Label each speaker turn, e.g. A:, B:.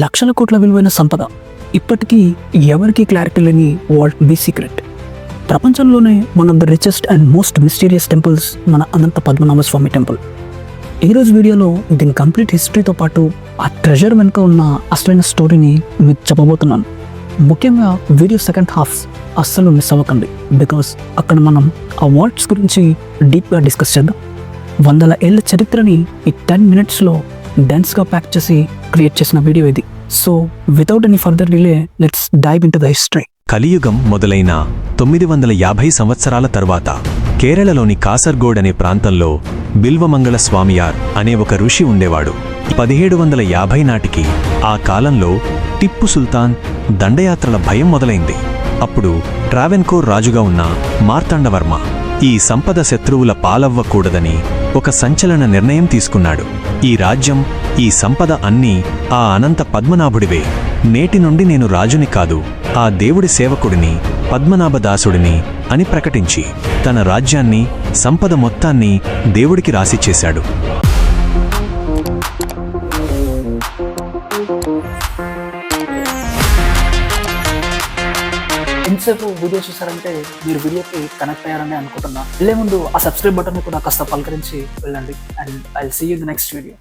A: లక్షల కోట్ల విలువైన సంపద ఇప్పటికీ ఎవరికీ క్లారిటీ లేని వాట్ బి సీక్రెట్. ప్రపంచంలోనే one of the richest and most mysterious temples మన అనంత పద్మనాభ స్వామి టెంపుల్. ఈరోజు వీడియోలో దీని కంప్లీట్ హిస్టరీతో పాటు ఆ ట్రెజర్ వెనుక ఉన్న అసలైన స్టోరీని మీకు చెప్పబోతున్నాను. ముఖ్యంగా వీడియో సెకండ్ హాఫ్ అస్సలు మిస్ అవ్వకండి, బికాస్ అక్కడ మనం ఆ వాల్ట్స్ గురించి డీప్గా డిస్కస్ చేద్దాం. 100 ఏళ్ల చరిత్రని ఈ 10 minutesలో డెన్స్గా ప్యాక్ చేసి క్రియేట్ చేసిన వీడియో ఇది. So without any further delay let's dive into the history.
B: కలియుగం మొదలైన 950 సంవత్సరాల తరువాత కేరళలోని కాసర్గోడ్ అనే ప్రాంతంలో బిల్వమంగళ స్వామియార్ అనే ఒక ఋషి ఉండేవాడు. 1750 నాటికి ఆ కాలంలో టిప్పు సుల్తాన్ దండయాత్రల భయం మొదలైంది. అప్పుడు ట్రావెన్కోర్ రాజుగా ఉన్న మార్తాండవర్మ ఈ సంపద శత్రువుల పాలవ్వకూడదని ఒక సంచలన నిర్ణయం తీసుకున్నాడు. ఈ రాజ్యం, ఈ సంపద అన్నీ ఆ అనంత పద్మనాభుడివే. నేటి నుండి నేను రాజుని కాదు, ఆ దేవుడి సేవకుడిని, పద్మనాభదాసుడిని అని ప్రకటించి తన రాజ్యాన్ని, సంపద మొత్తాన్ని దేవుడికి రాసిచ్చేశాడు.
A: ఎంతసేపు వీడియో చూసారంటే మీరు వీడియోకి కనెక్ట్ అయ్యారని అనుకుంటున్నా. వెళ్ళే ముందు ఆ సబ్స్క్రైబ్ బటన్ కూడా కాస్త పలకరించి వెళ్ళండి. And I will see you in the next video.